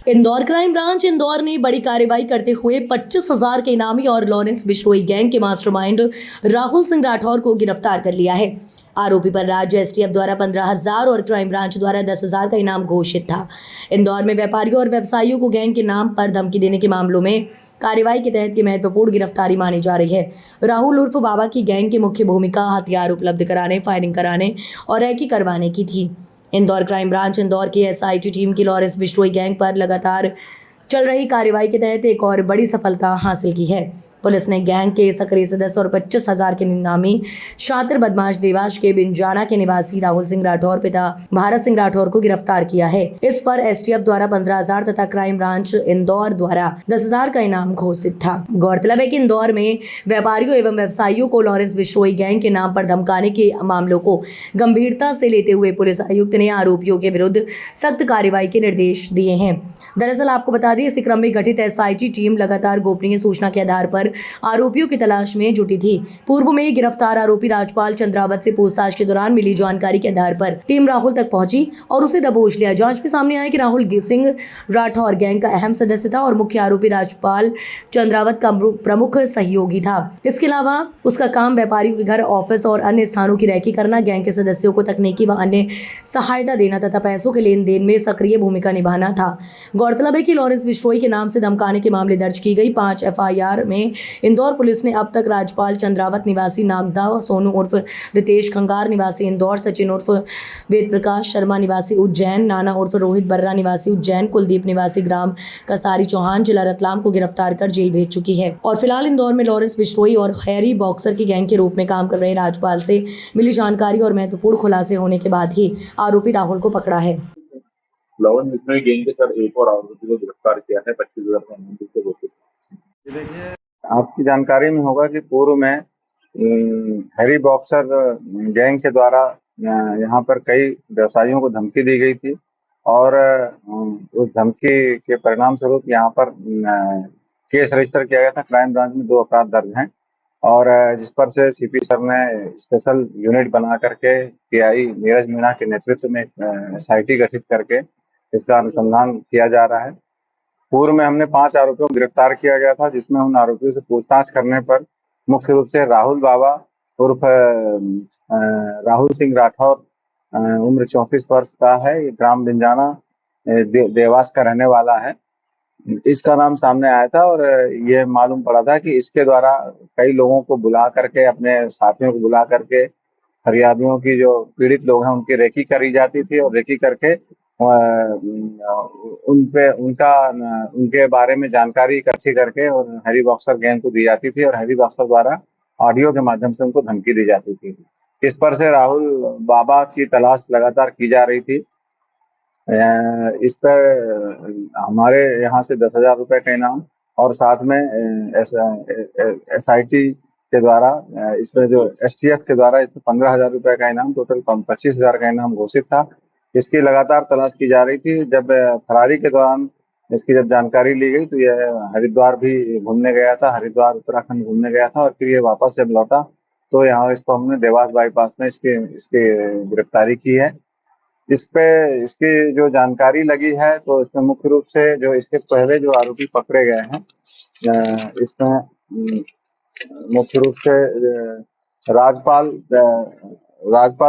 Indore crime branch Indore ने बड़ी कार्रवाई करते हुए 25,000 के इनामी और लॉरेंस बिश्नोई गैंग के मास्टरमाइंड राहुल सिंह राठौर को गिरफ्तार कर लिया है। आरोपी पर राज्य एसटीएफ द्वारा 15,000 और क्राइम ब्रांच द्वारा 10,000 का इनाम घोषित था। इंदौर में व्यापारियों और व्यवसायियों को गैंग के नाम पर धमकी देने के मामलों में कार्रवाई के तहत की महत्वपूर्ण गिरफ्तारी मानी जा रही है। राहुल उर्फ बाबा की गैंग की मुख्य भूमिका हथियार उपलब्ध कराने, फायरिंग कराने और रैकी करवाने की थी। इंदौर क्राइम ब्रांच इंदौर की एसआईटी टीम की लॉरेंस बिश्नोई गैंग पर लगातार चल रही कार्रवाई के तहत एक और बड़ी सफलता हासिल की है। पुलिस ने गैंग के सक्रिय सदस्य और 25,000 के इनामी शातिर बदमाश देवास के बिंजाना के निवासी राहुल सिंह राठौर पिता भारत सिंह राठौर को गिरफ्तार किया है। इस पर एसटीएफ द्वारा 15,000 तथा क्राइम ब्रांच इंदौर द्वारा 10,000 का इनाम घोषित था। गौरतलब है कि इंदौर में व्यापारियों एवं व्यवसायियों को लॉरेंस बिश्नोई गैंग के नाम पर धमकाने के मामलों को गंभीरता से लेते हुए पुलिस आयुक्त ने आरोपियों के विरुद्ध सख्त कार्रवाई के निर्देश दिए हैं। दरअसल आपको बता दें, इसी क्रम में गठित एसआईटी टीम लगातार गोपनीय सूचना के आधार पर आरोपियों की तलाश में जुटी थी। पूर्व में गिरफ्तार आरोपी राजपाल चंद्रावत से पूछताछ के दौरान मिली जानकारी के आधार पर टीम राहुल तक पहुंची और उसे दबोच लिया। जांच में सामने आया कि राहुल सिंह राठौर गैंग का अहम सदस्य था और मुख्य आरोपी राजपाल चंद्रावत का प्रमुख सहयोगी था। इसके अलावा उसका काम व्यापारियों के घर, ऑफिस और अन्य स्थानों की रैकी करना, गैंग के सदस्यों को तकनीकी व अन्य सहायता देना तथा पैसों के लेन देन में सक्रिय भूमिका निभाना था। गौरतलब है कि लॉरेंस बिश्नोई के नाम से धमकाने के मामले दर्ज की गई 5 एफआईआर में इंदौर पुलिस ने अब तक राजपाल चंद्रावत निवासी नागदा, सोनू उर्फ रितेश खंगार निवासी इंदौर, सचिन उर्फ वेद प्रकाश शर्मा निवासी उज्जैन, नाना उर्फ रोहित बर्रा निवासी उज्जैन, कुलदीप निवासी ग्राम कसारी चौहान जिला रतलाम को गिरफ्तार कर जेल भेज चुकी है। और फिलहाल इंदौर में लॉरेंस बिश्नोई और हैरी बॉक्सर की गैंग के रूप में काम कर रहे राजपाल से मिली जानकारी और महत्वपूर्ण खुलासे होने के बाद ही आरोपी राहुल को पकड़ा है। लॉरेंस बिश्नोई गैंग के साथ एक और आरोपी को गिरफ्तार किया है 25,000 का इनाम से घोषित। देखिए, आपकी जानकारी में होगा कि पूर्व में हैरी बॉक्सर गैंग के द्वारा यहाँ पर कई व्यवसायियों को धमकी दी गई थी और उस धमकी के परिणाम स्वरूप यहाँ पर केस रजिस्टर किया गया था। क्राइम ब्रांच में 2 अपराध दर्ज हैं और जिस पर से सीपी सर ने स्पेशल यूनिट बना करके टीआई नीरज मीणा के नेतृत्व में एसआईटी गठित करके इसका अनुसंधान किया जा रहा है। पूर्व में हमने 5 आरोपियों को गिरफ्तार किया गया था, जिसमें उन आरोपियों से पूछताछ करने पर मुख्य रूप से राहुल बाबा उर्फ राहुल सिंह राठौर उम्र 34 वर्ष का है। ये ग्राम बिंजाना देवास का रहने वाला है। इसका नाम सामने आया था और ये मालूम पड़ा था कि इसके द्वारा कई लोगों को बुला करके, अपने साथियों को बुला करके फरियादियों की, जो पीड़ित लोग हैं, उनकी रेकी करी जाती थी और रेकी करके उनके बारे में जानकारी इकट्ठी करके और हैरी बॉक्सर गैंग को दी जाती थी और हैरी बॉक्सर द्वारा ऑडियो के माध्यम से उनको धमकी दी जाती थी। इस पर से राहुल बाबा की तलाश लगातार की जा रही थी। इस पर हमारे यहाँ से 10,000 रुपए का इनाम और साथ में एसआईटी के द्वारा इसमें जो एसटीएफ के द्वारा इसमें 15,000 रुपए का इनाम, टोटल 25,000 का इनाम घोषित था। इसकी लगातार तलाश की जा रही थी। जब फरारी के दौरान इसकी जब जानकारी ली गई तो यह हरिद्वार भी घूमने गया था, हरिद्वार उत्तराखंड घूमने गया था और फिर ये वापस जब लौटा तो यहाँ इसको हमने देवास बाईपास में इसकी गिरफ्तारी की है। इस पे इसकी जो जानकारी लगी है तो इसमें मुख्य रूप से जो इसके पहले जो आरोपी पकड़े गए हैं, इसमें मुख्य रूप से राजपाल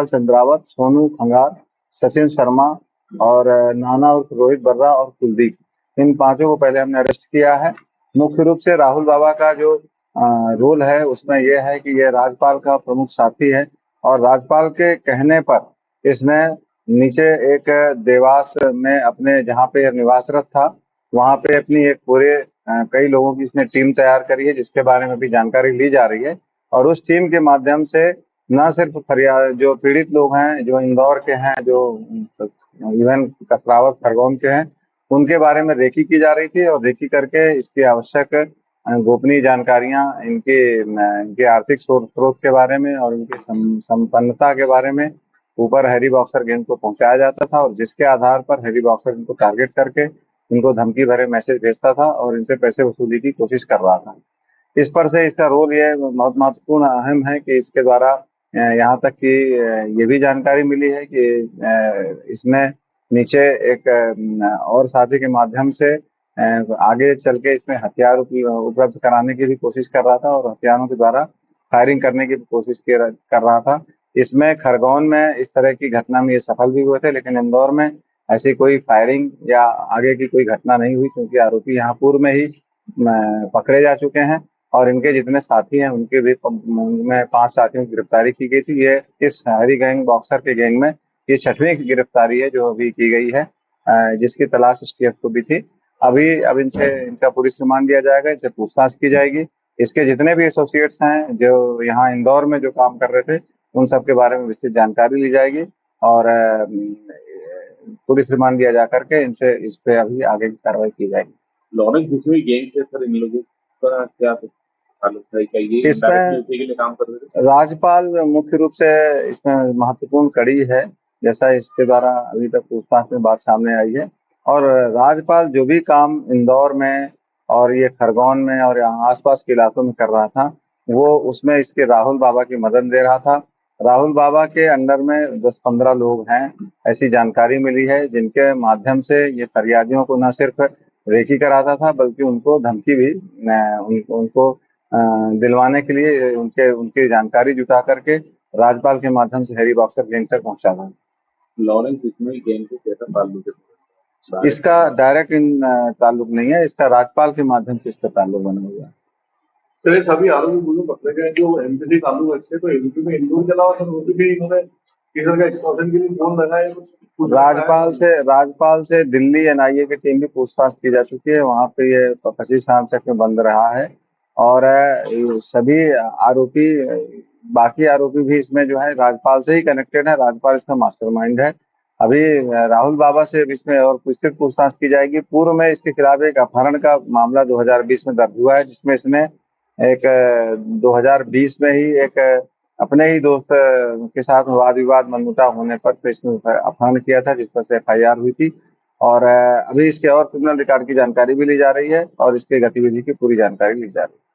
चंद्रावत, सोनू खंगार, सचिन शर्मा और नाना उर्फ रोहित बर्रा और कुलदीप, इन 5 को पहले हमने अरेस्ट किया है। मुख्य रूप से राहुल बाबा का जो रोल है उसमें यह है कि यह राजपाल का प्रमुख साथी है और राजपाल के कहने पर इसने नीचे एक देवास में अपने जहाँ पे निवासरत था वहां पे अपनी एक पूरे कई लोगों की इसने टीम तैयार करी है, जिसके बारे में भी जानकारी ली जा रही है और उस टीम के माध्यम से न सिर्फ फरियाद जो पीड़ित लोग हैं, जो इंदौर के हैं, जो इवन कसरावत खरगोन के हैं, उनके बारे में रेकी की जा रही थी और रेकी करके इसकी आवश्यक गोपनीय जानकारियां, इनके आर्थिक स्रोत के बारे में और इनकी संपन्नता के बारे में ऊपर हैरी बॉक्सर गैंग को पहुंचाया जाता था और जिसके आधार पर हैरी बॉक्सर इनको टारगेट करके इनको धमकी भरे मैसेज भेजता था और इनसे पैसे वसूली की कोशिश कर रहा था। इस पर से इसका रोल ये बहुत महत्वपूर्ण अहम है कि इसके द्वारा यहाँ तक कि ये भी जानकारी मिली है कि इसमें नीचे एक और साथी के माध्यम से आगे चल के इसमें हथियार उपलब्ध कराने की भी कोशिश कर रहा था और हथियारों के द्वारा फायरिंग करने की भी कोशिश कर रहा था। इसमें खरगोन में इस तरह की घटना में ये सफल भी हुए थे, लेकिन इंदौर में ऐसी कोई फायरिंग या आगे की कोई घटना नहीं हुई, क्योंकि आरोपी यहाँ पूर्व में ही पकड़े जा चुके हैं और इनके जितने साथी हैं उनके भी में 5 साथियों की गिरफ्तारी की गई थी। ये इस हरी गैंग बॉक्सर के गैंग में ये 6वीं गिरफ्तारी है जो अभी की गई है, जिसकी तलाश एसटीएफ को भी थी। अब इनका पुलिस रिमांड दिया जाएगा, इनसे पूछताछ की जाएगी। इसके जितने भी एसोसिएट्स हैं जो यहाँ इंदौर में जो काम कर रहे थे, उन सब के बारे में विस्तृत जानकारी ली जाएगी और पुलिस रिमांड दिया जा करके इनसे इस पे अभी आगे की कार्रवाई की जाएगी। लॉरेंस बिश्नोई गैंग से सर इन लोगों का क्या ताल्लुक है? क्या ये इसमें डायरेक्टली उसी के लिए काम कर रहे थे? राजपाल मुख्य रूप से इसमें महत्वपूर्ण कड़ी है, जैसा इसके द्वारा अभी तक पूछताछ में बात सामने आई है। और राजपाल जो भी काम इंदौर में और ये खरगोन में और यहाँ आसपास के इलाकों में कर रहा था, वो उसमें इसके राहुल बाबा की मदद दे रहा था। राहुल बाबा के अंडर में 10-15 लोग हैं, ऐसी जानकारी मिली है, जिनके माध्यम से ये फरियादियों को न सिर्फ रेकी कराता था बल्कि उनको धमकी भी उनको दिलवाने के लिए उनकी जानकारी जुटा करके राजपाल के माध्यम से हैरी बॉक्सर गैंग तक पहुंचा था। लॉरेंस बिश्नोई गैंग से कैसा ताल्लुक है? इसका डायरेक्ट ताल्लुक नहीं है, इसका राजपाल के माध्यम से इसका ताल्लुक बना हुआ है। सर ये सभी आरोपी मुझे पकड़े गए जो एमपी से ताल्लुक अच्छे, तो एमपी में इंदौर के अलावा सर उनसे भी इन्होंने किसी का एक्सटॉर्शन के लिए फोन लगाया कुछ राजपाल से दिल्ली एनआईए की टीम भी पूछताछ की जा चुकी है, वहां पे ये 25 तक में बंद रहा है और सभी आरोपी बाकी आरोपी भी इसमें जो है राजपाल से ही कनेक्टेड है, राजपाल इसका मास्टरमाइंड है। अभी राहुल बाबा से इसमें और विस्तृत पूछताछ की जाएगी। पूर्व में इसके खिलाफ एक अपहरण का मामला 2020 में दर्ज हुआ है, जिसमें इसने एक 2020 में ही एक अपने ही दोस्त के साथ वाद विवाद मनमुटाव होने पर तो इसमें अपहरण किया था, जिस पर से एफआईआर हुई थी और अभी इसके और क्रिमिनल रिकॉर्ड की जानकारी भी ली जा रही है और इसके गतिविधि की पूरी जानकारी ली जा रही है।